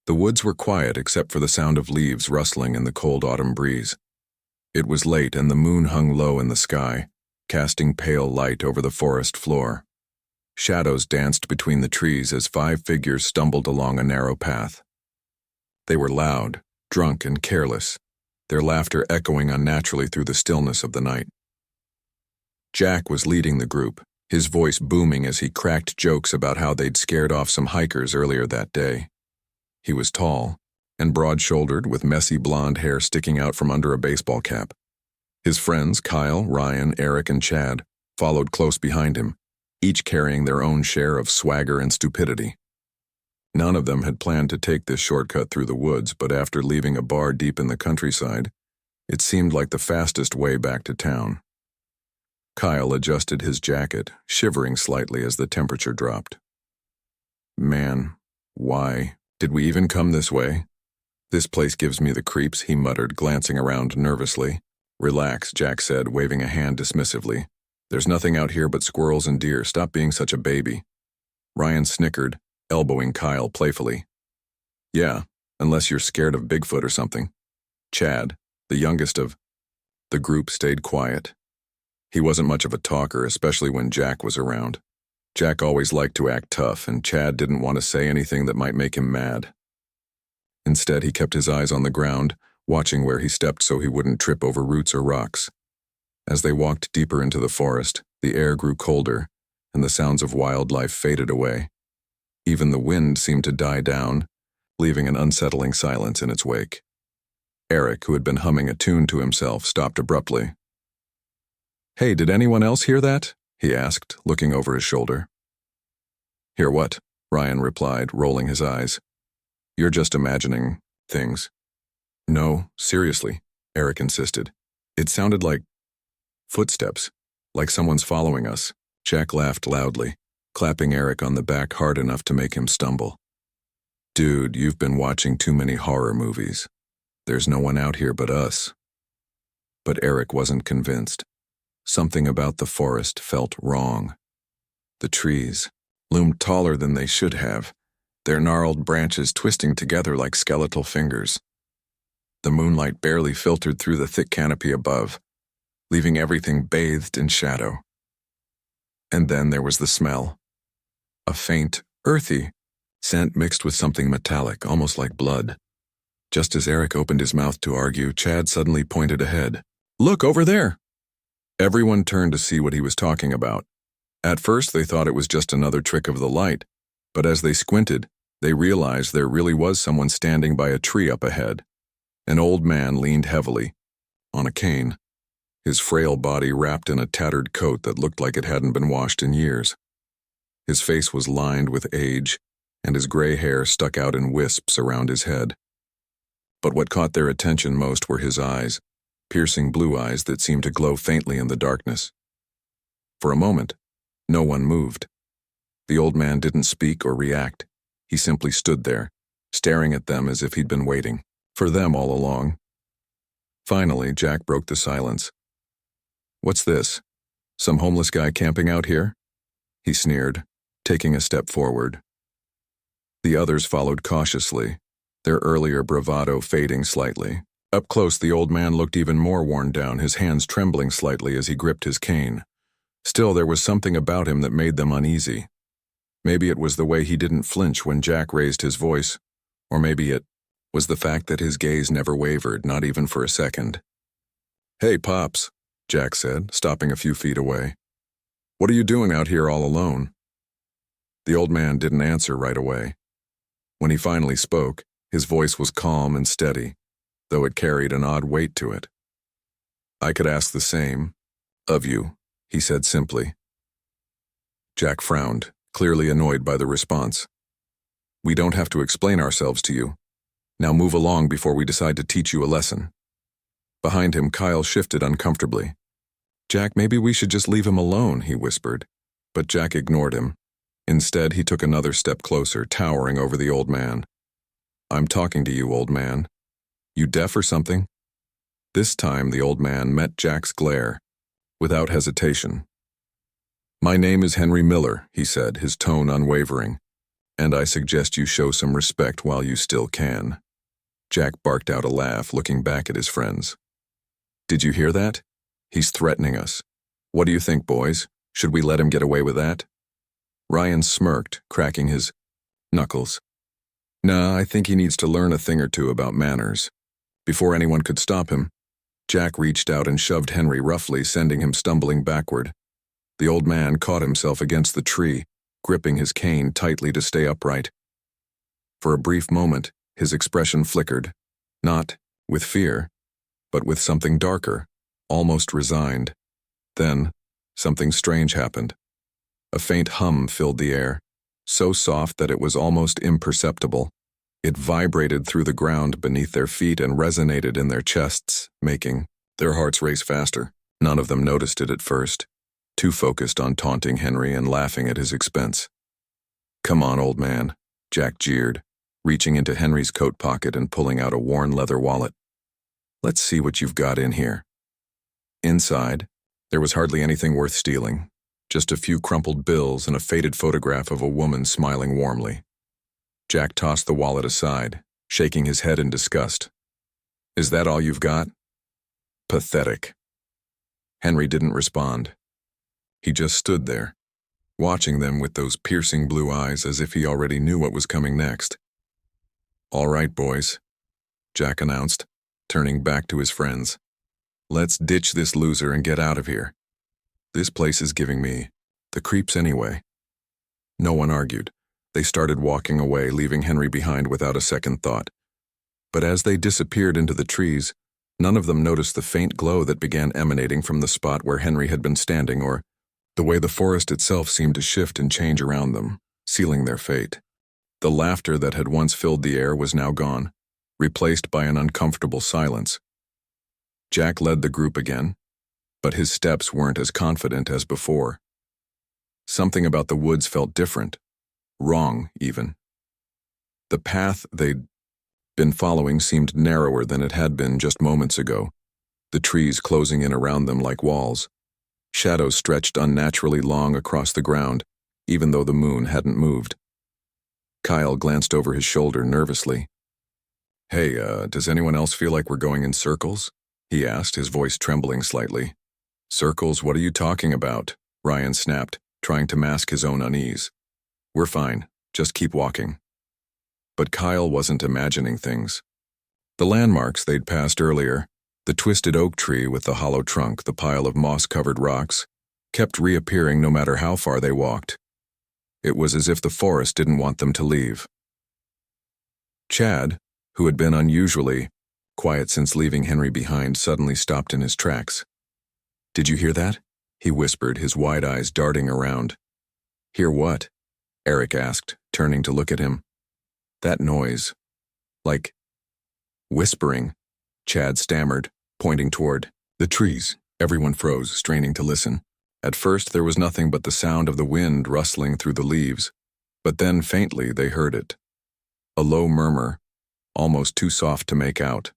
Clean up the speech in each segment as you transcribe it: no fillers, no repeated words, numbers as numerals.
The woods were quiet except for the sound of leaves rustling in the cold autumn breeze. It was late and the moon hung low in the sky, casting pale light over the forest floor. Shadows danced between the trees as 5 figures stumbled along a narrow path. They were loud, drunk, and careless, their laughter echoing unnaturally through the stillness of the night. Jack was leading the group, his voice booming as he cracked jokes about how they'd scared off some hikers earlier that day. He was tall and broad-shouldered with messy blonde hair sticking out from under a baseball cap. His friends, Kyle, Ryan, Eric, and Chad, followed close behind him, each carrying their own share of swagger and stupidity. None of them had planned to take this shortcut through the woods, but after leaving a bar deep in the countryside, it seemed like the fastest way back to town. Kyle adjusted his jacket, shivering slightly as the temperature dropped. "Man, why did we even come this way? This place gives me the creeps," he muttered, glancing around nervously. "Relax," Jack said, waving a hand dismissively. "There's nothing out here but squirrels and deer. Stop being such a baby." Ryan snickered, elbowing Kyle playfully. "Yeah, unless you're scared of Bigfoot or something." Chad, the youngest of the group, stayed quiet. He wasn't much of a talker, especially when Jack was around. Jack always liked to act tough, and Chad didn't want to say anything that might make him mad. Instead, he kept his eyes on the ground, watching where he stepped so he wouldn't trip over roots or rocks. As they walked deeper into the forest, the air grew colder, and the sounds of wildlife faded away. Even the wind seemed to die down, leaving an unsettling silence in its wake. Eric, who had been humming a tune to himself, stopped abruptly. "Hey, did anyone else hear that?" he asked, looking over his shoulder. "Hear what?" Ryan replied, rolling his eyes. "You're just imagining things." "No, seriously," Eric insisted. "It sounded like footsteps, like someone's following us." Jack laughed loudly, clapping Eric on the back hard enough to make him stumble. "Dude, you've been watching too many horror movies. There's no one out here but us." But Eric wasn't convinced. Something about the forest felt wrong. The trees loomed taller than they should have, their gnarled branches twisting together like skeletal fingers. The moonlight barely filtered through the thick canopy above, leaving everything bathed in shadow. And then there was the smell. A faint, earthy scent mixed with something metallic, almost like blood. Just as Eric opened his mouth to argue, Chad suddenly pointed ahead. "Look, over there!" Everyone turned to see what he was talking about. At first they thought it was just another trick of the light, but as they squinted, they realized there really was someone standing by a tree up ahead. An old man leaned heavily, on a cane, his frail body wrapped in a tattered coat that looked like it hadn't been washed in years. His face was lined with age, and his gray hair stuck out in wisps around his head. But what caught their attention most were his eyes, piercing blue eyes that seemed to glow faintly in the darkness. For a moment, no one moved. The old man didn't speak or react. He simply stood there, staring at them as if he'd been waiting for them all along. Finally, Jack broke the silence. "What's this? Some homeless guy camping out here?" he sneered, taking a step forward. The others followed cautiously, their earlier bravado fading slightly. Up close, the old man looked even more worn down, his hands trembling slightly as he gripped his cane. Still, there was something about him that made them uneasy. Maybe it was the way he didn't flinch when Jack raised his voice, or maybe it was the fact that his gaze never wavered, not even for a second. "Hey, Pops," Jack said, stopping a few feet away. "What are you doing out here all alone?" The old man didn't answer right away. When he finally spoke, his voice was calm and steady, though it carried an odd weight to it. "I could ask the same of you," he said simply. Jack frowned, clearly annoyed by the response. "We don't have to explain ourselves to you. Now move along before we decide to teach you a lesson." Behind him, Kyle shifted uncomfortably. "Jack, maybe we should just leave him alone," he whispered. But Jack ignored him. Instead, he took another step closer, towering over the old man. "I'm talking to you, old man. You deaf or something?" This time, the old man met Jack's glare, without hesitation. "My name is Henry Miller," he said, his tone unwavering. And I suggest you show some respect while you still can. Jack barked out a laugh, looking back at his friends. Did you hear that? He's threatening us. What do you think, boys? Should we let him get away with that? Ryan smirked, cracking his knuckles. Nah, I think he needs to learn a thing or two about manners. Before anyone could stop him, Jack reached out and shoved Henry roughly, sending him stumbling backward. The old man caught himself against the tree, gripping his cane tightly to stay upright. For a brief moment, his expression flickered, not with fear, but with something darker, almost resigned. Then, something strange happened. A faint hum filled the air, so soft that it was almost imperceptible. It vibrated through the ground beneath their feet and resonated in their chests, making their hearts race faster. None of them noticed it at first, too focused on taunting Henry and laughing at his expense. Come on, old man, Jack jeered, reaching into Henry's coat pocket and pulling out a worn leather wallet. Let's see what you've got in here. Inside, there was hardly anything worth stealing, just a few crumpled bills and a faded photograph of a woman smiling warmly. Jack tossed the wallet aside, shaking his head in disgust. Is that all you've got? Pathetic. Henry didn't respond. He just stood there, watching them with those piercing blue eyes as if he already knew what was coming next. All right, boys, Jack announced, turning back to his friends. Let's ditch this loser and get out of here. This place is giving me the creeps anyway. No one argued. They started walking away, leaving Henry behind without a second thought. But as they disappeared into the trees, none of them noticed the faint glow that began emanating from the spot where Henry had been standing, or the way the forest itself seemed to shift and change around them, sealing their fate. The laughter that had once filled the air was now gone, replaced by an uncomfortable silence. Jack led the group again, but his steps weren't as confident as before. Something about the woods felt different, wrong even. The path they'd been following seemed narrower than it had been just moments ago, the trees closing in around them like walls. Shadows stretched unnaturally long across the ground, even though the moon hadn't moved. Kyle glanced over his shoulder nervously. Hey, does anyone else feel like we're going in circles? He asked, his voice trembling slightly. Circles, what are you talking about? Ryan snapped, trying to mask his own unease. We're fine, just keep walking. But Kyle wasn't imagining things. The landmarks they'd passed earlier, the twisted oak tree with the hollow trunk, the pile of moss-covered rocks, kept reappearing no matter how far they walked. It was as if the forest didn't want them to leave. Chad, who had been unusually quiet since leaving Henry behind, suddenly stopped in his tracks. Did you hear that? He whispered, his wide eyes darting around. Hear what? Eric asked, turning to look at him. That noise. Like whispering, Chad stammered, pointing toward the trees. Everyone froze, straining to listen. At first there was nothing but the sound of the wind rustling through the leaves, but then faintly they heard it. A low murmur, almost too soft to make out.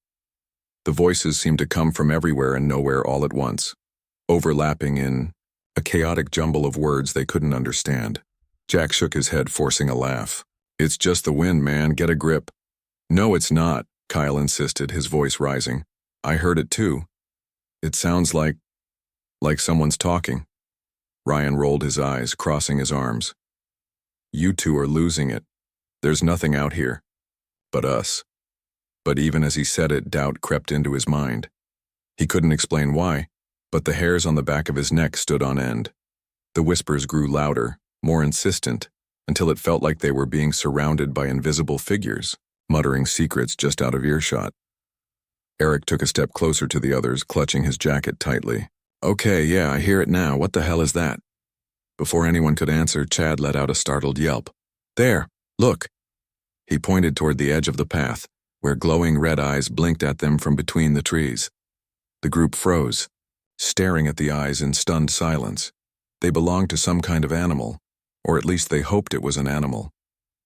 The voices seemed to come from everywhere and nowhere all at once, overlapping in a chaotic jumble of words they couldn't understand. Jack shook his head, forcing a laugh. It's just the wind, man, get a grip. No, it's not, Kyle insisted, his voice rising. I heard it too. It sounds like someone's talking. Ryan rolled his eyes, crossing his arms. You two are losing it. There's nothing out here but us. But even as he said it, doubt crept into his mind. He couldn't explain why, but the hairs on the back of his neck stood on end. The whispers grew louder, more insistent, until it felt like they were being surrounded by invisible figures, muttering secrets just out of earshot. Eric took a step closer to the others, clutching his jacket tightly. Okay, yeah, I hear it now. What the hell is that? Before anyone could answer, Chad let out a startled yelp. There, look. He pointed toward the edge of the path, where glowing red eyes blinked at them from between the trees. The group froze, staring at the eyes in stunned silence. They belonged to some kind of animal, or at least they hoped it was an animal.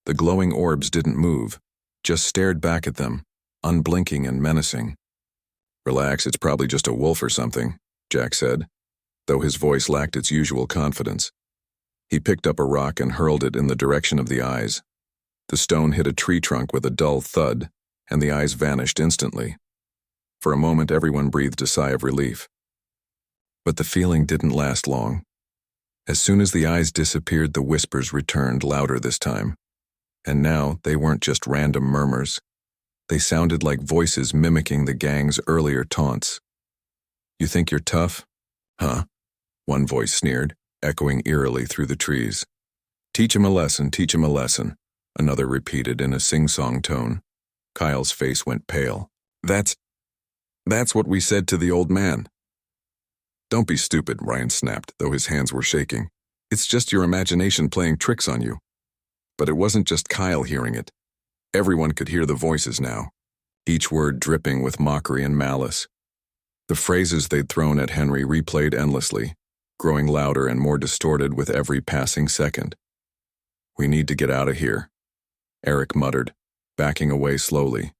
The glowing orbs didn't move, just stared back at them, unblinking and menacing. Relax, it's probably just a wolf or something, Jack said, though his voice lacked its usual confidence. He picked up a rock and hurled it in the direction of the eyes, The stone hit a tree trunk with a dull thud, and the eyes vanished instantly. For a moment, everyone breathed a sigh of relief. But the feeling didn't last long. As soon as the eyes disappeared, the whispers returned, louder this time. And now, they weren't just random murmurs. They sounded like voices mimicking the gang's earlier taunts. "You think you're tough? Huh?" one voice sneered, echoing eerily through the trees. "Teach him a lesson, teach him a lesson," another repeated in a sing-song tone. Kyle's face went pale. That's what we said to the old man." "Don't be stupid," Ryan snapped, though his hands were shaking. "It's just your imagination playing tricks on you." But it wasn't just Kyle hearing it. Everyone could hear the voices now, each word dripping with mockery and malice. The phrases they'd thrown at Henry replayed endlessly, growing louder and more distorted with every passing second. "We need to get out of here," Eric muttered, backing away slowly.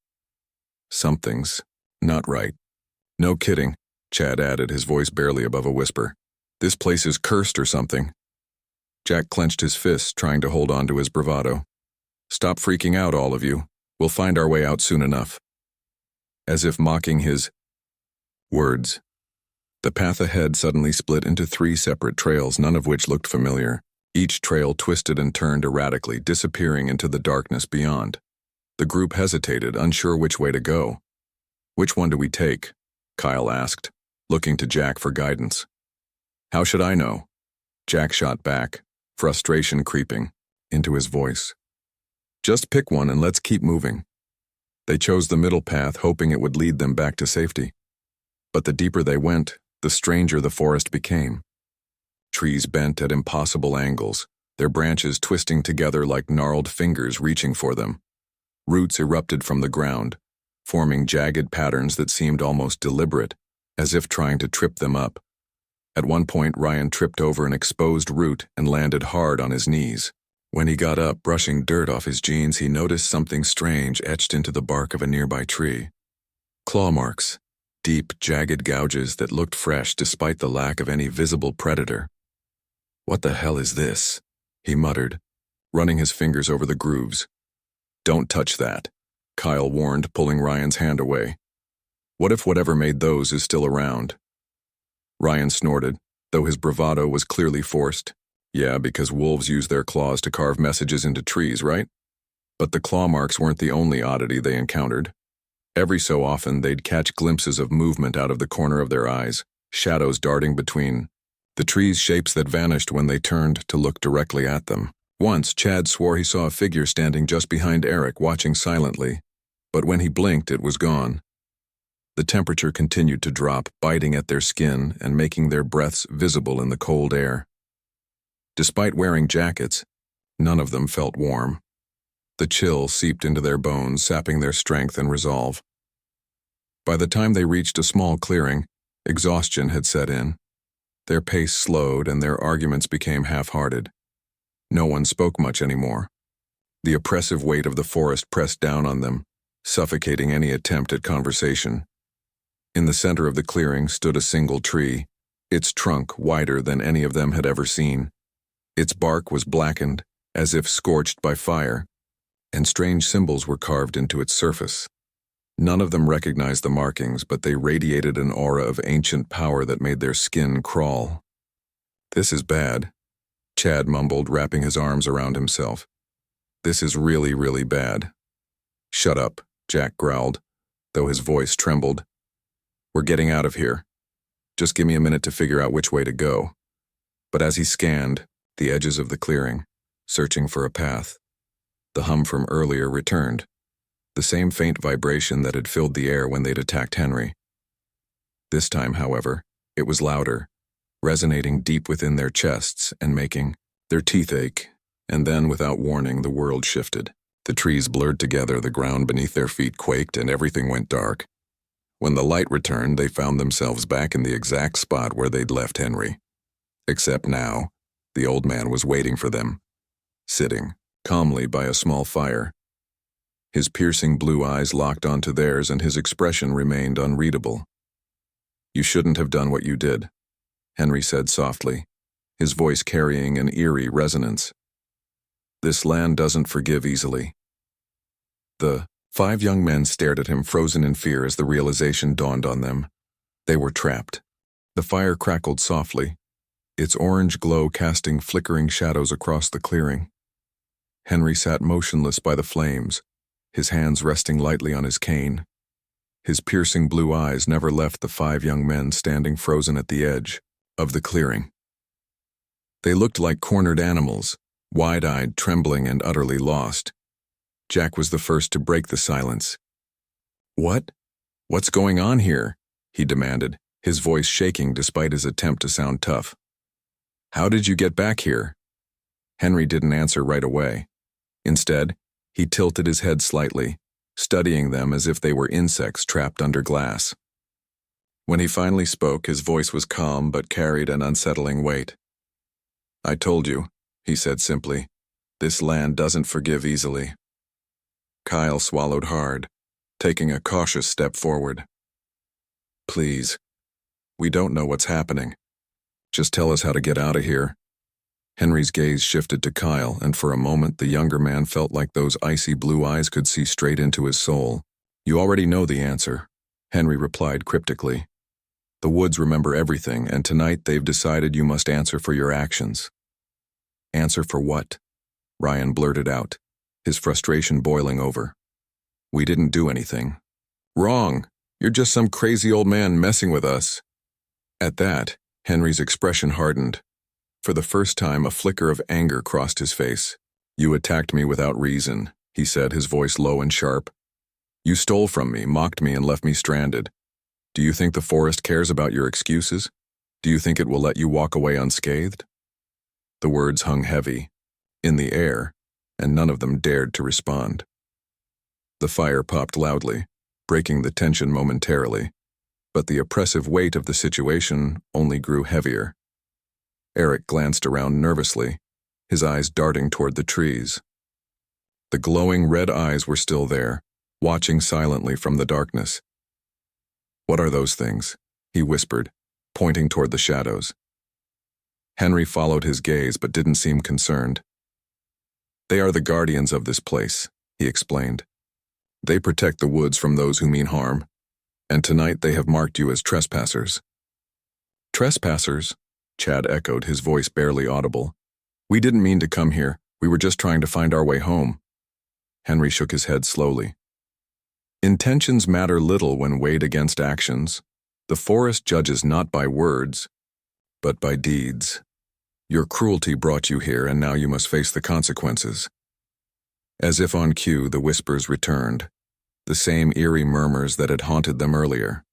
"Something's not right." "No kidding," Chad added, his voice barely above a whisper. "This place is cursed or something." Jack clenched his fists, trying to hold on to his bravado. "Stop freaking out, all of you. We'll find our way out soon enough." As if mocking his words, the path ahead suddenly split into 3 separate trails, none of which looked familiar. Each trail twisted and turned erratically, disappearing into the darkness beyond. The group hesitated, unsure which way to go. "Which one do we take?" Kyle asked, looking to Jack for guidance. "How should I know?" Jack shot back, frustration creeping into his voice. "Just pick one and let's keep moving." They chose the middle path, hoping it would lead them back to safety. But the deeper they went, the stranger the forest became. Trees bent at impossible angles, their branches twisting together like gnarled fingers reaching for them. Roots erupted from the ground, forming jagged patterns that seemed almost deliberate, as if trying to trip them up. At one point, Ryan tripped over an exposed root and landed hard on his knees. When he got up, brushing dirt off his jeans, he noticed something strange etched into the bark of a nearby tree. Claw marks, deep, jagged gouges that looked fresh despite the lack of any visible predator. "What the hell is this?" he muttered, running his fingers over the grooves. "Don't touch that," Kyle warned, pulling Ryan's hand away. "What if whatever made those is still around?" Ryan snorted, though his bravado was clearly forced. "Yeah, because wolves use their claws to carve messages into trees, right?" But the claw marks weren't the only oddity they encountered. Every so often, they'd catch glimpses of movement out of the corner of their eyes, shadows darting between the trees, shapes that vanished when they turned to look directly at them. Once, Chad swore he saw a figure standing just behind Eric, watching silently. But when he blinked, it was gone. The temperature continued to drop, biting at their skin and making their breaths visible in the cold air. Despite wearing jackets, none of them felt warm. The chill seeped into their bones, sapping their strength and resolve. By the time they reached a small clearing, exhaustion had set in. Their pace slowed and their arguments became half-hearted. No one spoke much anymore. The oppressive weight of the forest pressed down on them, suffocating any attempt at conversation. In the center of the clearing stood a single tree, its trunk wider than any of them had ever seen. Its bark was blackened, as if scorched by fire, and strange symbols were carved into its surface. None of them recognized the markings, but they radiated an aura of ancient power that made their skin crawl. "This is bad," Chad mumbled, wrapping his arms around himself. "This is really, really bad." "Shut up," Jack growled, though his voice trembled. "We're getting out of here. Just give me a minute to figure out which way to go." But as he scanned the edges of the clearing, searching for a path, the hum from earlier returned, the same faint vibration that had filled the air when they'd attacked Henry. This time, however, it was louder, resonating deep within their chests and making their teeth ache. And then, without warning, the world shifted. The trees blurred together, the ground beneath their feet quaked, and everything went dark. When the light returned, they found themselves back in the exact spot where they'd left Henry. Except now, the old man was waiting for them, sitting calmly by a small fire. His piercing blue eyes locked onto theirs, and his expression remained unreadable. "You shouldn't have done what you did," Henry said softly, his voice carrying an eerie resonance. "This land doesn't forgive easily." The 5 young men stared at him, frozen in fear as the realization dawned on them. They were trapped. The fire crackled softly, its orange glow casting flickering shadows across the clearing. Henry sat motionless by the flames, his hands resting lightly on his cane. His piercing blue eyes never left the 5 young men standing frozen at the edge of the clearing. They looked like cornered animals, wide-eyed, trembling, and utterly lost. Jack was the first to break the silence. "What? What's going on here?" he demanded, his voice shaking despite his attempt to sound tough. "How did you get back here?" Henry didn't answer right away. Instead, he tilted his head slightly, studying them as if they were insects trapped under glass. When he finally spoke, his voice was calm but carried an unsettling weight. "I told you," he said simply, "this land doesn't forgive easily." Kyle swallowed hard, taking a cautious step forward. "Please, we don't know what's happening. Just tell us how to get out of here." Henry's gaze shifted to Kyle, and for a moment the younger man felt like those icy blue eyes could see straight into his soul. "You already know the answer," Henry replied cryptically. "The woods remember everything, and tonight they've decided you must answer for your actions." "Answer for what?" Ryan blurted out, his frustration boiling over. "We didn't do anything." "Wrong! You're just some crazy old man messing with us." At that, Henry's expression hardened. For the first time, a flicker of anger crossed his face. "You attacked me without reason," he said, his voice low and sharp. "You stole from me, mocked me, and left me stranded. Do you think the forest cares about your excuses? Do you think it will let you walk away unscathed?" The words hung heavy, in the air, and none of them dared to respond. The fire popped loudly, breaking the tension momentarily, but the oppressive weight of the situation only grew heavier. Eric glanced around nervously, his eyes darting toward the trees. The glowing red eyes were still there, watching silently from the darkness. "What are those things?" he whispered, pointing toward the shadows. Henry followed his gaze but didn't seem concerned. "They are the guardians of this place," he explained. "They protect the woods from those who mean harm, and tonight they have marked you as trespassers." "Trespassers?" Chad echoed, his voice barely audible. "We didn't mean to come here. We were just trying to find our way home." Henry shook his head slowly. "Intentions matter little when weighed against actions. The forest judges not by words, but by deeds. Your cruelty brought you here, and now you must face the consequences." As if on cue, the whispers returned, the same eerie murmurs that had haunted them earlier.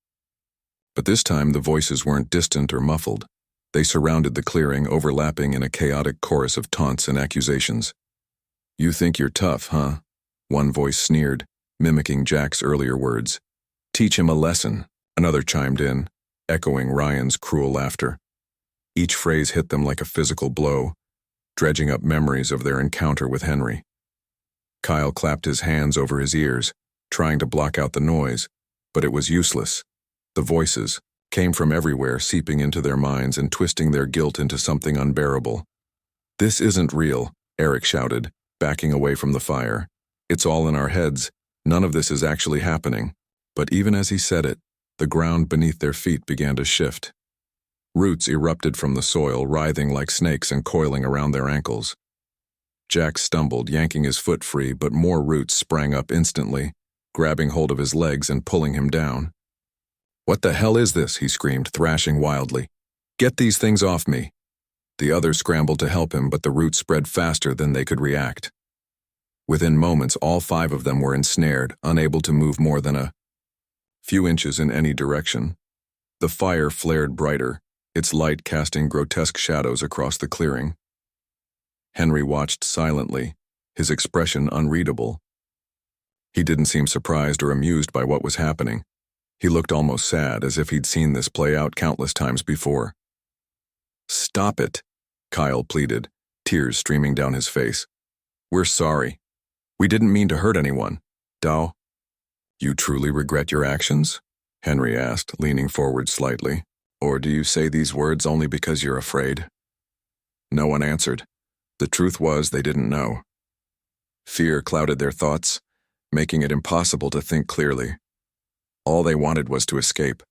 But this time the voices weren't distant or muffled. They surrounded the clearing, overlapping in a chaotic chorus of taunts and accusations. "You think you're tough, huh?" One voice sneered, mimicking Jack's earlier words. "Teach him a lesson," another chimed in, echoing Ryan's cruel laughter. Each phrase hit them like a physical blow, dredging up memories of their encounter with Henry. Kyle clapped his hands over his ears, trying to block out the noise, but it was useless. The voices came from everywhere, seeping into their minds and twisting their guilt into something unbearable. "This isn't real," Eric shouted, backing away from the fire. "It's all in our heads. None of this is actually happening." But even as he said it, the ground beneath their feet began to shift. Roots erupted from the soil, writhing like snakes and coiling around their ankles. Jack stumbled, yanking his foot free, but more roots sprang up instantly, grabbing hold of his legs and pulling him down. "What the hell is this?" he screamed, thrashing wildly. "Get these things off me!" The others scrambled to help him, but the roots spread faster than they could react. Within moments, all 5 of them were ensnared, unable to move more than a few inches in any direction. The fire flared brighter, its light casting grotesque shadows across the clearing. Henry watched silently, his expression unreadable. He didn't seem surprised or amused by what was happening. He looked almost sad, as if he'd seen this play out countless times before. "Stop it," Kyle pleaded, tears streaming down his face. "We're sorry. We didn't mean to hurt anyone. Dao." "You truly regret your actions?" Henry asked, leaning forward slightly. "Or do you say these words only because you're afraid?" No one answered. The truth was they didn't know. Fear clouded their thoughts, making it impossible to think clearly. All they wanted was to escape,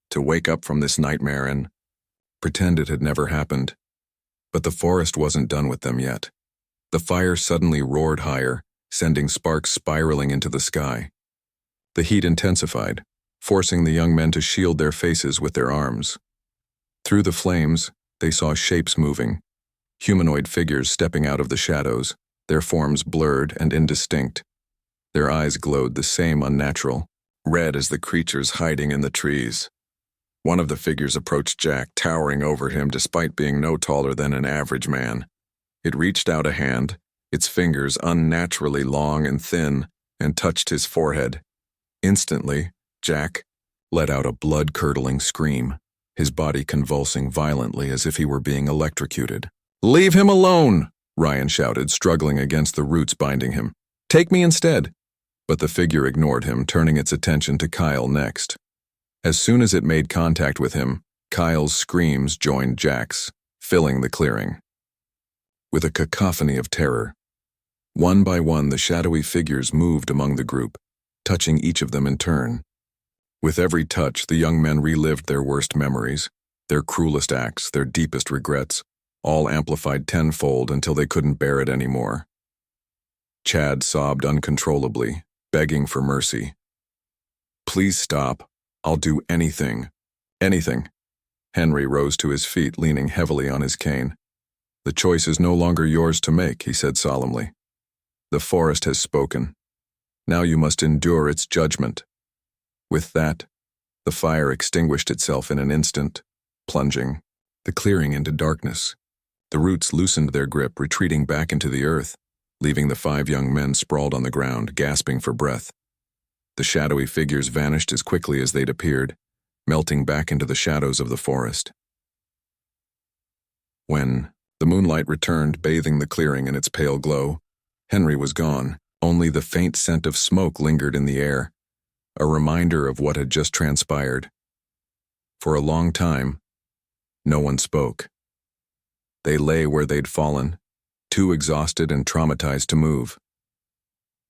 to wake up from this nightmare and pretend it had never happened. But the forest wasn't done with them yet. The fire suddenly roared higher, sending sparks spiraling into the sky. The heat intensified, forcing the young men to shield their faces with their arms. Through the flames, they saw shapes moving, humanoid figures stepping out of the shadows, their forms blurred and indistinct. Their eyes glowed the same unnatural, red as the creatures hiding in the trees. One of the figures approached Jack, towering over him despite being no taller than an average man. It reached out a hand, its fingers unnaturally long and thin, and touched his forehead. Instantly, Jack let out a blood-curdling scream, his body convulsing violently as if he were being electrocuted. "Leave him alone!" Ryan shouted, struggling against the roots binding him. "Take me instead." But the figure ignored him, turning its attention to Kyle next. As soon as it made contact with him, Kyle's screams joined Jack's, filling the clearing. With a cacophony of terror, one by one the shadowy figures moved among the group, touching each of them in turn. With every touch, the young men relived their worst memories, their cruelest acts, their deepest regrets, all amplified tenfold until they couldn't bear it anymore. Chad sobbed uncontrollably, begging for mercy. "Please stop. I'll do anything. Anything." Henry rose to his feet, leaning heavily on his cane. "The choice is no longer yours to make," he said solemnly. "The forest has spoken. Now you must endure its judgment." With that, the fire extinguished itself in an instant, plunging the clearing into darkness. The roots loosened their grip, retreating back into the earth, leaving the 5 young men sprawled on the ground, gasping for breath. The shadowy figures vanished as quickly as they'd appeared, melting back into the shadows of the forest. When the moonlight returned, bathing the clearing in its pale glow, Henry was gone. Only the faint scent of smoke lingered in the air, a reminder of what had just transpired. For a long time, no one spoke. They lay where they'd fallen, too exhausted and traumatized to move.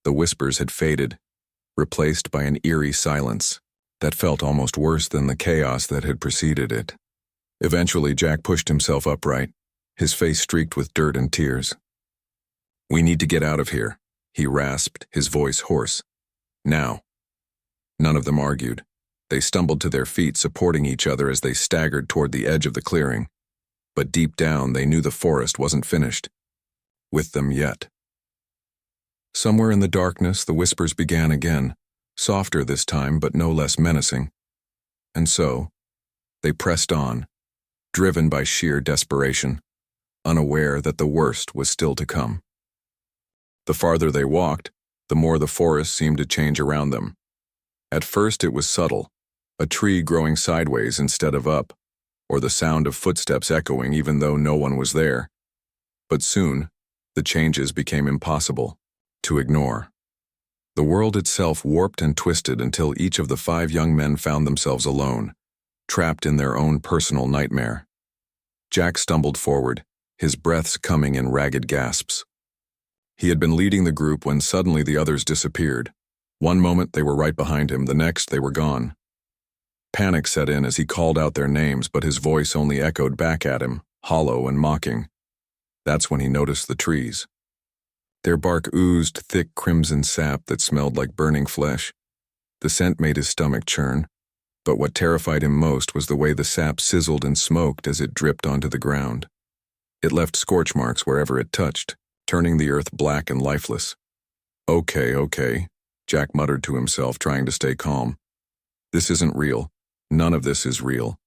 The whispers had faded, replaced by an eerie silence that felt almost worse than the chaos that had preceded it. Eventually, Jack pushed himself upright, his face streaked with dirt and tears. "We need to get out of here," he rasped, his voice hoarse. "Now." None of them argued. They stumbled to their feet, supporting each other as they staggered toward the edge of the clearing. But deep down, they knew the forest wasn't finished with them yet. Somewhere in the darkness, the whispers began again, softer this time but no less menacing. And so, they pressed on, driven by sheer desperation, unaware that the worst was still to come. The farther they walked, the more the forest seemed to change around them. At first it was subtle, a tree growing sideways instead of up, or the sound of footsteps echoing even though no one was there. But soon, the changes became impossible to ignore. The world itself warped and twisted until each of the 5 young men found themselves alone, trapped in their own personal nightmare. Jack stumbled forward, his breaths coming in ragged gasps. He had been leading the group when suddenly the others disappeared. One moment they were right behind him, the next they were gone. Panic set in as he called out their names, but his voice only echoed back at him, hollow and mocking. That's when he noticed the trees. Their bark oozed thick crimson sap that smelled like burning flesh. The scent made his stomach churn, but what terrified him most was the way the sap sizzled and smoked as it dripped onto the ground. It left scorch marks wherever it touched, turning the earth black and lifeless. Okay, Jack muttered to himself, trying to stay calm. This isn't real. None of this is real.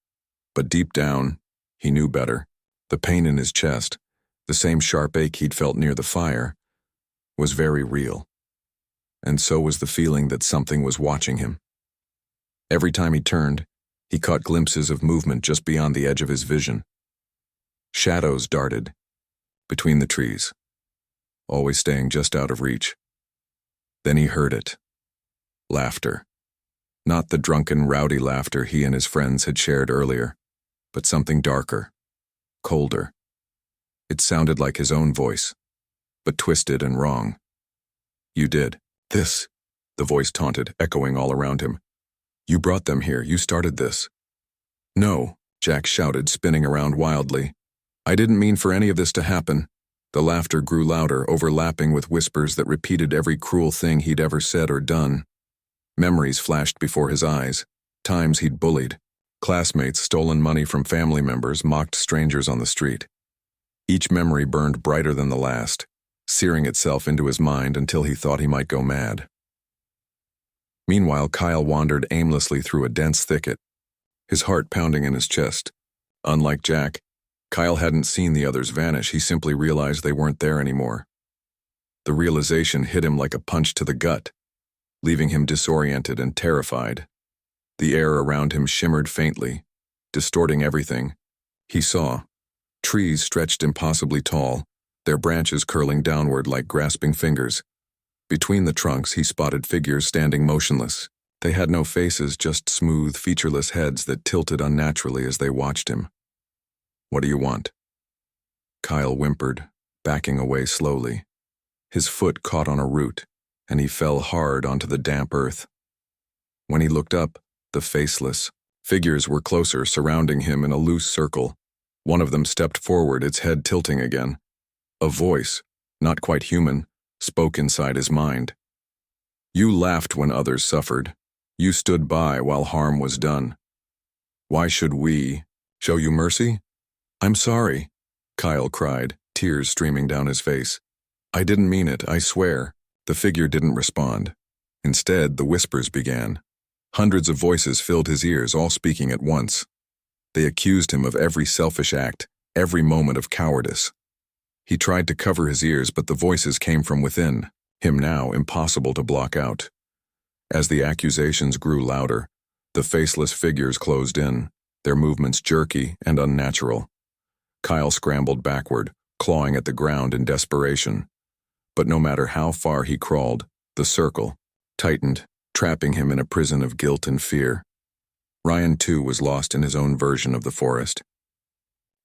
But deep down, he knew better. The pain in his chest, the same sharp ache he'd felt near the fire, was very real. And so was the feeling that something was watching him. Every time he turned, he caught glimpses of movement just beyond the edge of his vision. Shadows darted between the trees, always staying just out of reach. Then he heard it. Laughter. Not the drunken, rowdy laughter he and his friends had shared earlier, but something darker, colder. It sounded like his own voice, but twisted and wrong. "You did this," the voice taunted, echoing all around him. You brought them here, you started this. No, Jack shouted, spinning around wildly. I didn't mean for any of this to happen. The laughter grew louder, overlapping with whispers that repeated every cruel thing he'd ever said or done. Memories flashed before his eyes, times he'd bullied, classmates stolen money from family members, mocked strangers on the street. Each memory burned brighter than the last, searing itself into his mind until he thought he might go mad. Meanwhile, Kyle wandered aimlessly through a dense thicket, his heart pounding in his chest. Unlike Jack, Kyle hadn't seen the others vanish, he simply realized they weren't there anymore. The realization hit him like a punch to the gut, leaving him disoriented and terrified. The air around him shimmered faintly, distorting everything. He saw trees stretched impossibly tall, their branches curling downward like grasping fingers. Between the trunks, he spotted figures standing motionless. They had no faces, just smooth, featureless heads that tilted unnaturally as they watched him. What do you want? Kyle whimpered, backing away slowly. His foot caught on a root, and he fell hard onto the damp earth. When he looked up, the faceless figures were closer, surrounding him in a loose circle. One of them stepped forward, its head tilting again. A voice, not quite human, spoke inside his mind. You laughed when others suffered. You stood by while harm was done. Why should we show you mercy? I'm sorry, Kyle cried, tears streaming down his face. I didn't mean it, I swear. The figure didn't respond. Instead, the whispers began. Hundreds of voices filled his ears, all speaking at once. They accused him of every selfish act, every moment of cowardice. He tried to cover his ears, but the voices came from within, him now impossible to block out. As the accusations grew louder, the faceless figures closed in, their movements jerky and unnatural. Kyle scrambled backward, clawing at the ground in desperation. But no matter how far he crawled, the circle tightened, trapping him in a prison of guilt and fear. Ryan, too, was lost in his own version of the forest.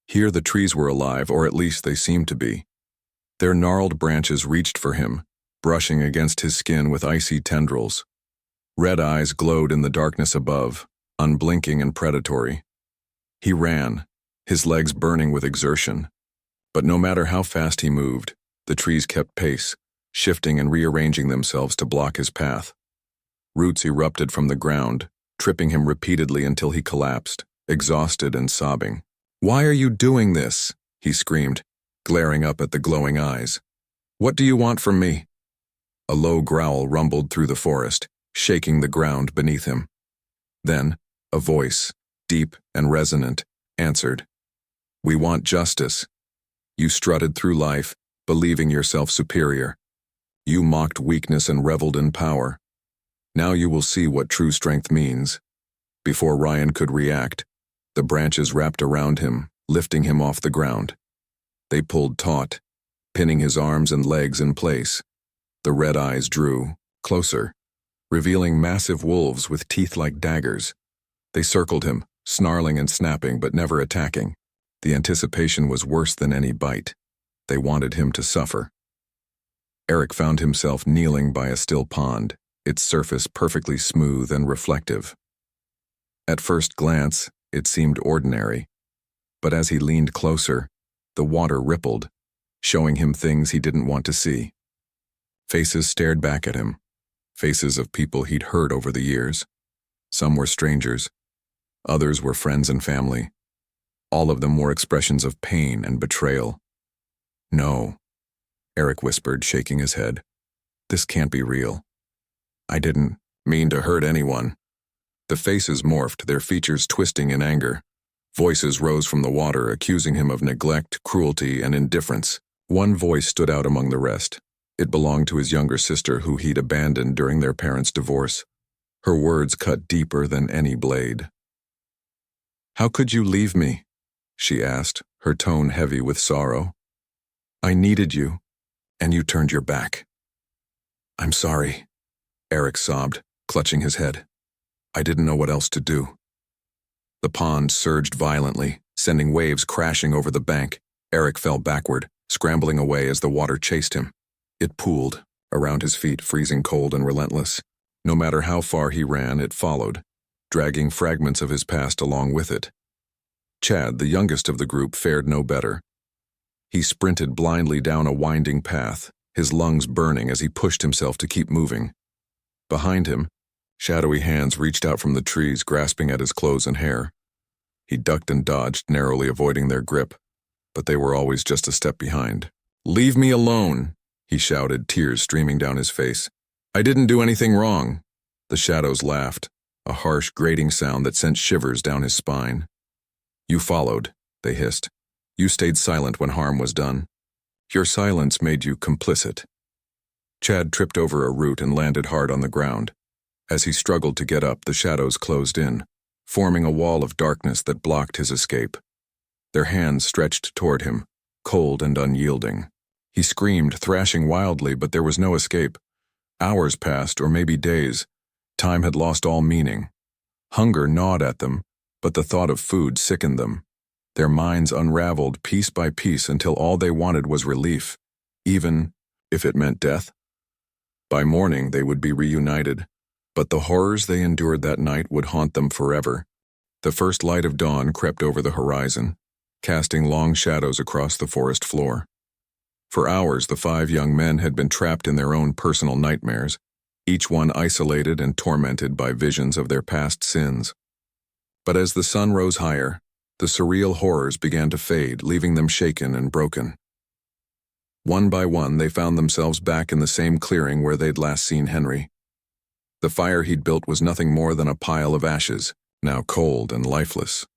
Here the trees were alive, or at least they seemed to be. Their gnarled branches reached for him, brushing against his skin with icy tendrils. Red eyes glowed in the darkness above, unblinking and predatory. He ran, his legs burning with exertion. But no matter how fast he moved, the trees kept pace, shifting and rearranging themselves to block his path. Roots erupted from the ground, tripping him repeatedly until he collapsed, exhausted and sobbing. Why are you doing this? He screamed, glaring up at the glowing eyes. What do you want from me? A low growl rumbled through the forest, shaking the ground beneath him. Then, a voice, deep and resonant, answered. We want justice. You strutted through life, believing yourself superior. You mocked weakness and reveled in power. Now you will see what true strength means. Before Ryan could react, the branches wrapped around him, lifting him off the ground. They pulled taut, pinning his arms and legs in place. The red eyes drew closer, revealing massive wolves with teeth like daggers. They circled him, snarling and snapping but never attacking. The anticipation was worse than any bite. They wanted him to suffer. Eric found himself kneeling by a still pond, its surface perfectly smooth and reflective. At first glance, it seemed ordinary, but as he leaned closer, the water rippled, showing him things he didn't want to see. Faces stared back at him, faces of people he'd heard over the years. Some were strangers, others were friends and family. All of them were expressions of pain and betrayal. No, Eric whispered, shaking his head. This can't be real. I didn't mean to hurt anyone. The faces morphed, their features twisting in anger. Voices rose from the water, accusing him of neglect, cruelty, and indifference. One voice stood out among the rest. It belonged to his younger sister, who he'd abandoned during their parents' divorce. Her words cut deeper than any blade. How could you leave me? She asked, her tone heavy with sorrow. I needed you, and you turned your back. I'm sorry, Eric sobbed, clutching his head. I didn't know what else to do. The pond surged violently, sending waves crashing over the bank. Eric fell backward, scrambling away as the water chased him. It pooled, around his feet, freezing cold and relentless. No matter how far he ran, it followed, dragging fragments of his past along with it. Chad, the youngest of the group, fared no better. He sprinted blindly down a winding path, his lungs burning as he pushed himself to keep moving. Behind him, shadowy hands reached out from the trees, grasping at his clothes and hair. He ducked and dodged, narrowly avoiding their grip, but they were always just a step behind. "Leave me alone," he shouted, tears streaming down his face. "I didn't do anything wrong." The shadows laughed, a harsh, grating sound that sent shivers down his spine. "You followed," they hissed. "You stayed silent when harm was done. Your silence made you complicit." Chad tripped over a root and landed hard on the ground. As he struggled to get up, the shadows closed in, forming a wall of darkness that blocked his escape. Their hands stretched toward him, cold and unyielding. He screamed, thrashing wildly, but there was no escape. Hours passed, or maybe days. Time had lost all meaning. Hunger gnawed at them, but the thought of food sickened them. Their minds unraveled piece by piece until all they wanted was relief, even if it meant death. By morning, they would be reunited, but the horrors they endured that night would haunt them forever. The first light of dawn crept over the horizon, casting long shadows across the forest floor. For hours, the 5 young men had been trapped in their own personal nightmares, each one isolated and tormented by visions of their past sins. But as the sun rose higher, the surreal horrors began to fade, leaving them shaken and broken. One by one, they found themselves back in the same clearing where they'd last seen Henry. The fire he'd built was nothing more than a pile of ashes, now cold and lifeless.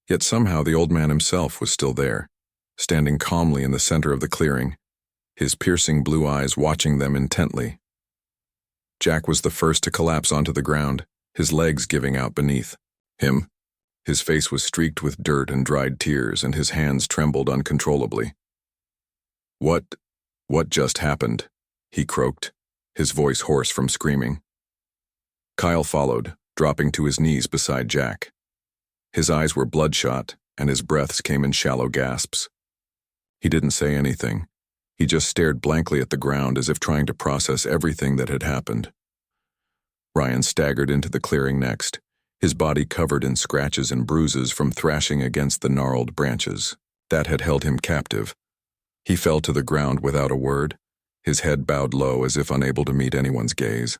Yet somehow the old man himself was still there, standing calmly in the center of the clearing, his piercing blue eyes watching them intently. Jack was the first to collapse onto the ground, his legs giving out beneath him. His face was streaked with dirt and dried tears, and his hands trembled uncontrollably. What just happened?" he croaked, his voice hoarse from screaming. Kyle followed, dropping to his knees beside Jack. His eyes were bloodshot, and his breaths came in shallow gasps. He didn't say anything. He just stared blankly at the ground as if trying to process everything that had happened. Ryan staggered into the clearing next, his body covered in scratches and bruises from thrashing against the gnarled branches that had held him captive. He fell to the ground without a word, his head bowed low as if unable to meet anyone's gaze.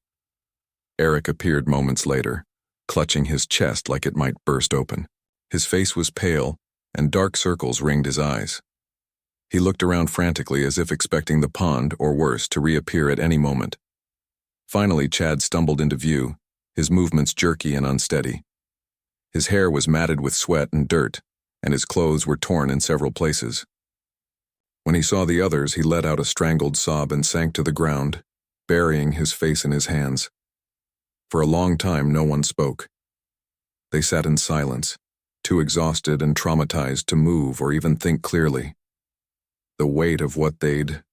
Eric appeared moments later, clutching his chest like it might burst open. His face was pale, and dark circles ringed his eyes. He looked around frantically as if expecting the pond, or worse, to reappear at any moment. Finally, Chad stumbled into view, his movements jerky and unsteady. His hair was matted with sweat and dirt, and his clothes were torn in several places. When he saw the others, he let out a strangled sob and sank to the ground, burying his face in his hands. For a long time, no one spoke. They sat in silence, too exhausted and traumatized to move or even think clearly. The weight of what they'd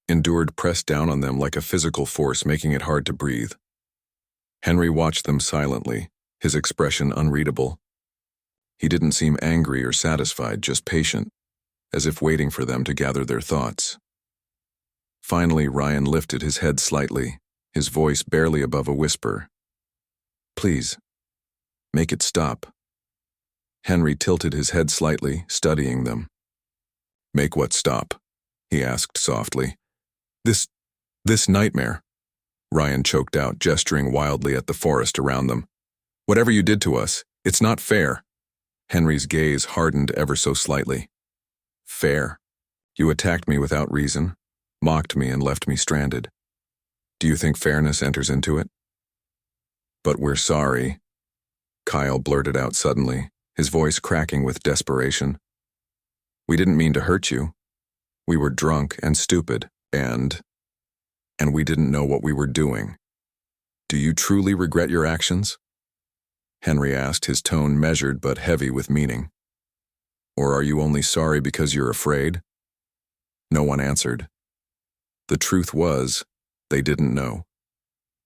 endured pressed down on them like a physical force, making it hard to breathe. Henry watched them silently, his expression unreadable. He didn't seem angry or satisfied, just patient, as if waiting for them to gather their thoughts. Finally, Ryan lifted his head slightly, his voice barely above a whisper. "Please, make it stop." Henry tilted his head slightly, studying them. "Make what stop?" he asked softly. This nightmare," Ryan choked out, gesturing wildly at the forest around them. "Whatever you did to us, it's not fair." Henry's gaze hardened ever so slightly. "Fair? You attacked me without reason, mocked me and left me stranded. Do you think fairness enters into it?" "But we're sorry," Kyle blurted out suddenly, his voice cracking with desperation. "We didn't mean to hurt you. We were drunk and stupid, and we didn't know what we were doing. Do you truly regret your actions?" Henry asked, his tone measured but heavy with meaning. "Or are you only sorry because you're afraid?" No one answered. The truth was, they didn't know.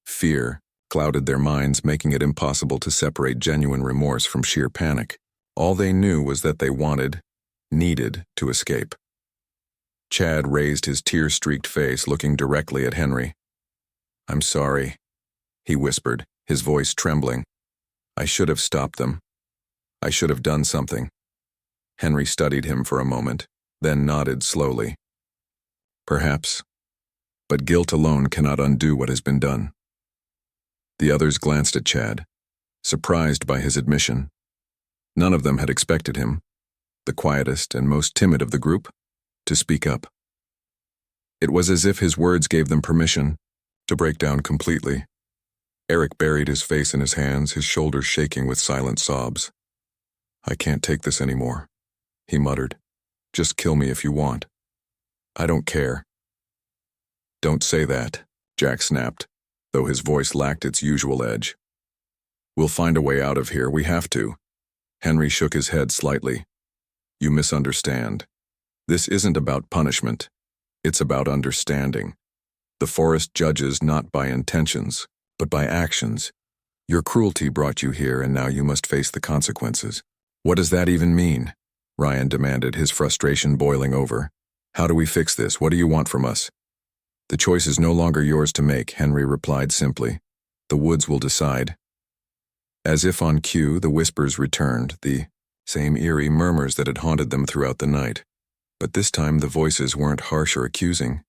Fear clouded their minds, making it impossible to separate genuine remorse from sheer panic. All they knew was that they needed to escape. Chad raised his tear-streaked face, looking directly at Henry. "I'm sorry," he whispered, his voice trembling. I should have stopped them. I should have done something. Henry studied him for a moment, then nodded slowly. Perhaps. But guilt alone cannot undo what has been done. The others glanced at Chad, surprised by his admission. None of them had expected him, the quietest and most timid of the group, to speak up. It was as if his words gave them permission to break down completely. Eric buried his face in his hands, his shoulders shaking with silent sobs. I can't take this anymore, he muttered. Just kill me if you want. I don't care. Don't say that, Jack snapped, though his voice lacked its usual edge. We'll find a way out of here, we have to. Henry shook his head slightly. You misunderstand. This isn't about punishment. It's about understanding. The forest judges not by intentions, but by actions. Your cruelty brought you here, and now you must face the consequences. What does that even mean? Ryan demanded, his frustration boiling over. How do we fix this? What do you want from us? The choice is no longer yours to make, Henry replied simply. The woods will decide. As if on cue, the whispers returned, the same eerie murmurs that had haunted them throughout the night. But this time the voices weren't harsh or accusing.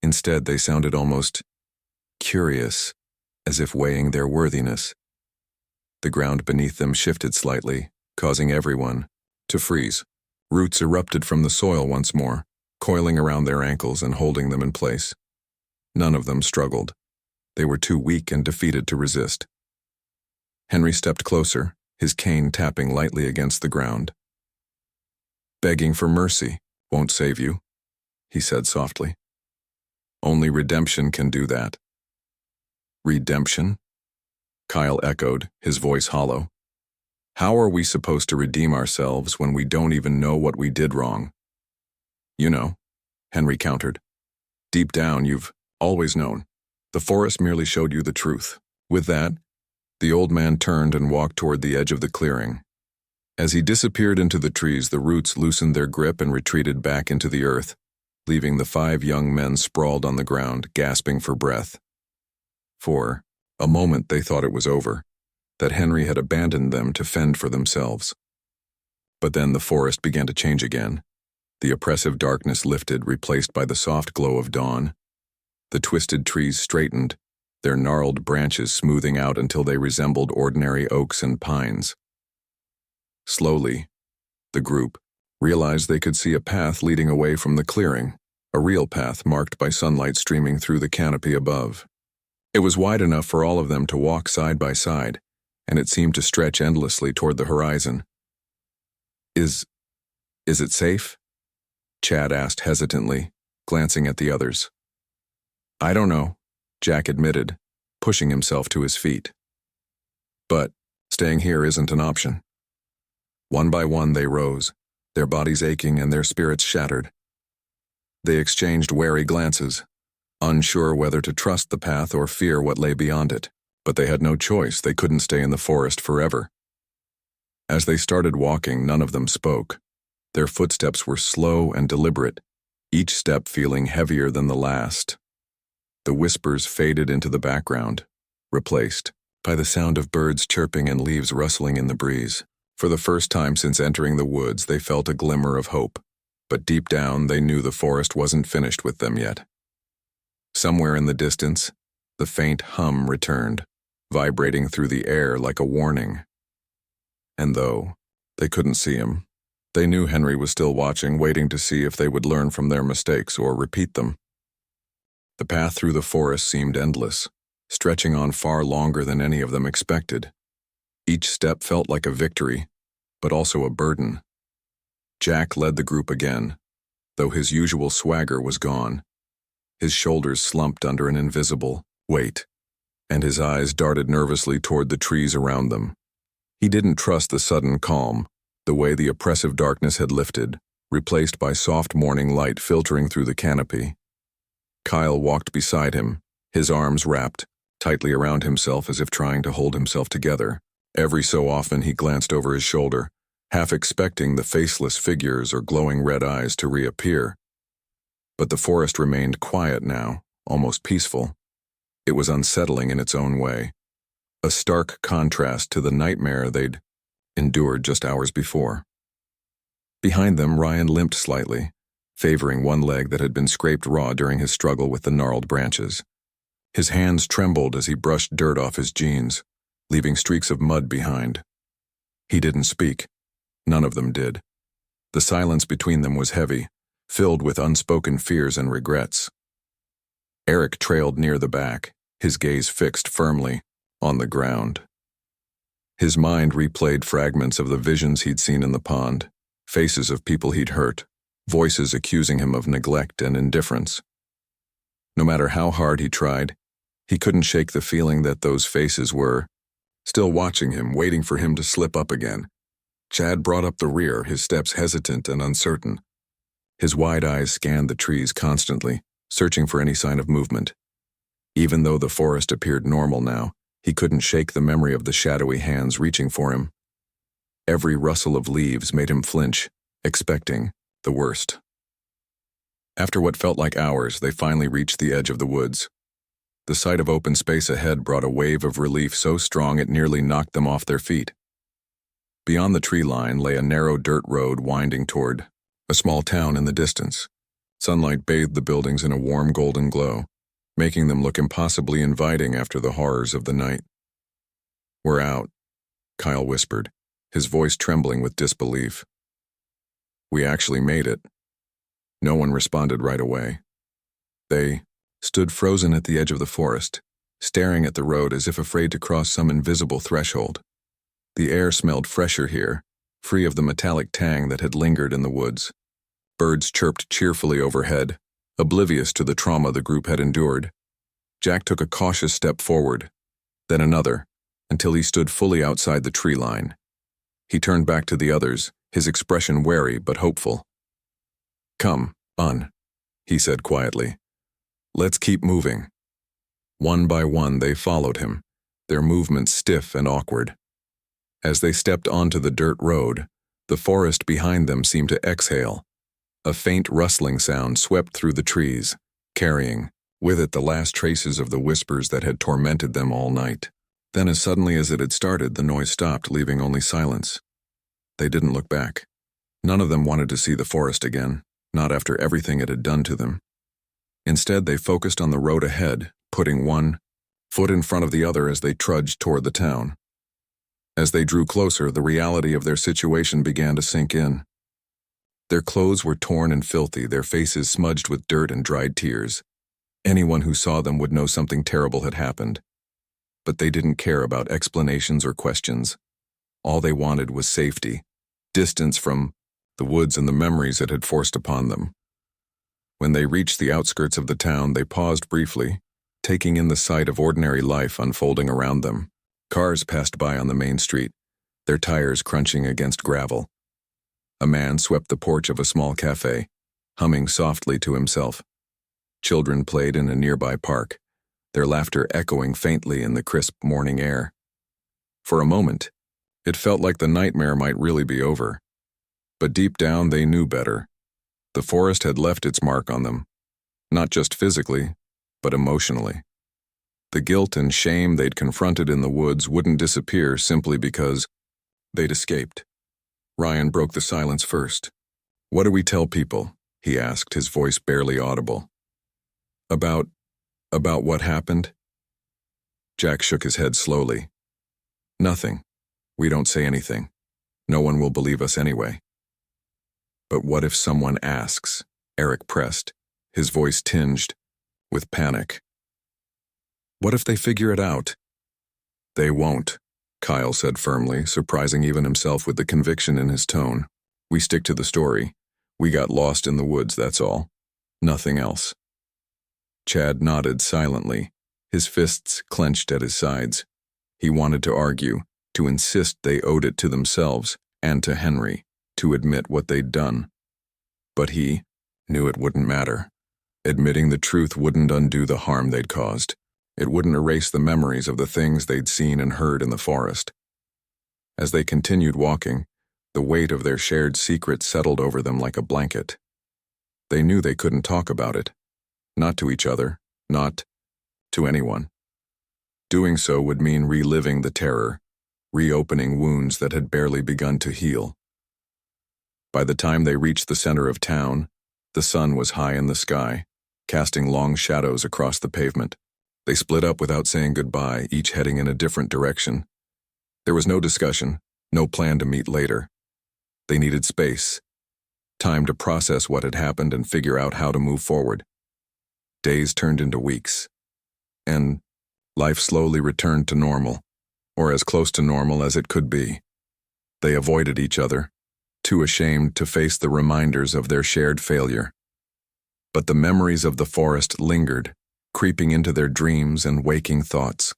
Instead, they sounded almost curious, as if weighing their worthiness. The ground beneath them shifted slightly, causing everyone to freeze. Roots erupted from the soil once more, coiling around their ankles and holding them in place. None of them struggled. They were too weak and defeated to resist. Henry stepped closer, his cane tapping lightly against the ground. Begging for mercy won't save you, he said softly. Only redemption can do that. Redemption? Kyle echoed, his voice hollow. How are we supposed to redeem ourselves when we don't even know what we did wrong? You know, Henry countered. Deep down, you've always known. The forest merely showed you the truth. With that, the old man turned and walked toward the edge of the clearing. As he disappeared into the trees, the roots loosened their grip and retreated back into the earth, leaving the 5 young men sprawled on the ground, gasping for breath. For a moment they thought it was over, that Henry had abandoned them to fend for themselves. But then the forest began to change again. The oppressive darkness lifted, replaced by the soft glow of dawn. The twisted trees straightened, their gnarled branches smoothing out until they resembled ordinary oaks and pines. Slowly, the group realized they could see a path leading away from the clearing, a real path marked by sunlight streaming through the canopy above. It was wide enough for all of them to walk side by side, and it seemed to stretch endlessly toward the horizon. Is it safe? Chad asked hesitantly, glancing at the others. I don't know, Jack admitted, pushing himself to his feet. But staying here isn't an option. One by one they rose, their bodies aching and their spirits shattered. They exchanged wary glances, unsure whether to trust the path or fear what lay beyond it, but they had no choice. They couldn't stay in the forest forever. As they started walking, none of them spoke. Their footsteps were slow and deliberate, each step feeling heavier than the last. The whispers faded into the background, replaced by the sound of birds chirping and leaves rustling in the breeze. For the first time since entering the woods, they felt a glimmer of hope, but deep down they knew the forest wasn't finished with them yet. Somewhere in the distance, the faint hum returned, vibrating through the air like a warning. And though they couldn't see him, they knew Henry was still watching, waiting to see if they would learn from their mistakes or repeat them. The path through the forest seemed endless, stretching on far longer than any of them expected. Each step felt like a victory, but also a burden. Jack led the group again, though his usual swagger was gone. His shoulders slumped under an invisible weight, and his eyes darted nervously toward the trees around them. He didn't trust the sudden calm, the way the oppressive darkness had lifted, replaced by soft morning light filtering through the canopy. Kyle walked beside him, his arms wrapped tightly around himself as if trying to hold himself together. Every so often he glanced over his shoulder, half expecting the faceless figures or glowing red eyes to reappear. But the forest remained quiet now, almost peaceful. It was unsettling in its own way, a stark contrast to the nightmare they'd endured just hours before. Behind them, Ryan limped slightly, favoring one leg that had been scraped raw during his struggle with the gnarled branches. His hands trembled as he brushed dirt off his jeans, leaving streaks of mud behind. He didn't speak. None of them did. The silence between them was heavy, filled with unspoken fears and regrets. Eric trailed near the back, his gaze fixed firmly on the ground. His mind replayed fragments of the visions he'd seen in the pond, faces of people he'd hurt, voices accusing him of neglect and indifference. No matter how hard he tried, he couldn't shake the feeling that those faces were still watching him, waiting for him to slip up again. Chad brought up the rear, his steps hesitant and uncertain. His wide eyes scanned the trees constantly, searching for any sign of movement. Even though the forest appeared normal now, he couldn't shake the memory of the shadowy hands reaching for him. Every rustle of leaves made him flinch, expecting the worst. After what felt like hours, they finally reached the edge of the woods. The sight of open space ahead brought a wave of relief so strong it nearly knocked them off their feet. Beyond the tree line lay a narrow dirt road winding toward a small town in the distance. Sunlight bathed the buildings in a warm golden glow, making them look impossibly inviting after the horrors of the night. "We're out," Kyle whispered, his voice trembling with disbelief. "We actually made it." No one responded right away. They stood frozen at the edge of the forest, staring at the road as if afraid to cross some invisible threshold. The air smelled fresher here, free of the metallic tang that had lingered in the woods. Birds chirped cheerfully overhead, oblivious to the trauma the group had endured. Jack took a cautious step forward, then another, until he stood fully outside the tree line. He turned back to the others, his expression wary but hopeful. "Come on," he said quietly. "Let's keep moving." One by one they followed him, their movements stiff and awkward. As they stepped onto the dirt road, the forest behind them seemed to exhale. A faint rustling sound swept through the trees, carrying with it the last traces of the whispers that had tormented them all night. Then as suddenly as it had started, the noise stopped, leaving only silence. They didn't look back. None of them wanted to see the forest again, not after everything it had done to them. Instead, they focused on the road ahead, putting one foot in front of the other as they trudged toward the town. As they drew closer, the reality of their situation began to sink in. Their clothes were torn and filthy, their faces smudged with dirt and dried tears. Anyone who saw them would know something terrible had happened. But they didn't care about explanations or questions. All they wanted was safety, distance from the woods and the memories it had forced upon them. When they reached the outskirts of the town, they paused briefly, taking in the sight of ordinary life unfolding around them. Cars passed by on the main street, their tires crunching against gravel. A man swept the porch of a small cafe, humming softly to himself. Children played in a nearby park, their laughter echoing faintly in the crisp morning air. For a moment, it felt like the nightmare might really be over. But deep down they knew better. The forest had left its mark on them, not just physically, but emotionally. The guilt and shame they'd confronted in the woods wouldn't disappear simply because they'd escaped. Ryan broke the silence first. "What do we tell people?" he asked, his voice barely audible. About what happened?" Jack shook his head slowly. "Nothing. We don't say anything. No one will believe us anyway." "But what if someone asks?" Eric pressed, his voice tinged with panic. "What if they figure it out?" "They won't," Kyle said firmly, surprising even himself with the conviction in his tone. "We stick to the story. We got lost in the woods, that's all. Nothing else." Chad nodded silently, his fists clenched at his sides. He wanted to argue, to insist they owed it to themselves and to Henry, to admit what they'd done. But he knew it wouldn't matter. Admitting the truth wouldn't undo the harm they'd caused. It wouldn't erase the memories of the things they'd seen and heard in the forest. As they continued walking, the weight of their shared secret settled over them like a blanket. They knew they couldn't talk about it. Not to each other, not to anyone. Doing so would mean reliving the terror, reopening wounds that had barely begun to heal. By the time they reached the center of town, the sun was high in the sky, casting long shadows across the pavement. They split up without saying goodbye, each heading in a different direction. There was no discussion, no plan to meet later. They needed space, time to process what had happened and figure out how to move forward. Days turned into weeks, and life slowly returned to normal, or as close to normal as it could be. They avoided each other, too ashamed to face the reminders of their shared failure. But the memories of the forest lingered, creeping into their dreams and waking thoughts.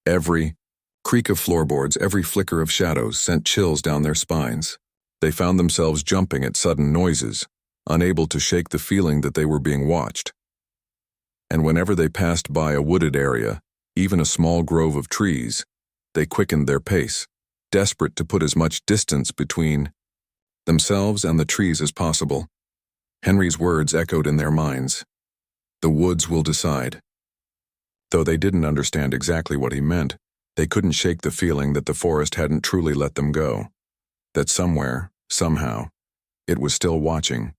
Every creak of floorboards, every flicker of shadows sent chills down their spines. They found themselves jumping at sudden noises, unable to shake the feeling that they were being watched. And whenever they passed by a wooded area, even a small grove of trees, they quickened their pace, desperate to put as much distance between themselves and the trees as possible. Henry's words echoed in their minds. The woods will decide. Though they didn't understand exactly what he meant, they couldn't shake the feeling that the forest hadn't truly let them go. That somewhere, somehow, it was still watching,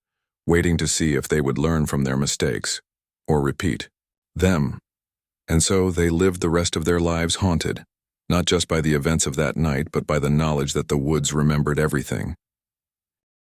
waiting to see if they would learn from their mistakes, or repeat them. And so they lived the rest of their lives haunted, not just by the events of that night, but by the knowledge that the woods remembered everything.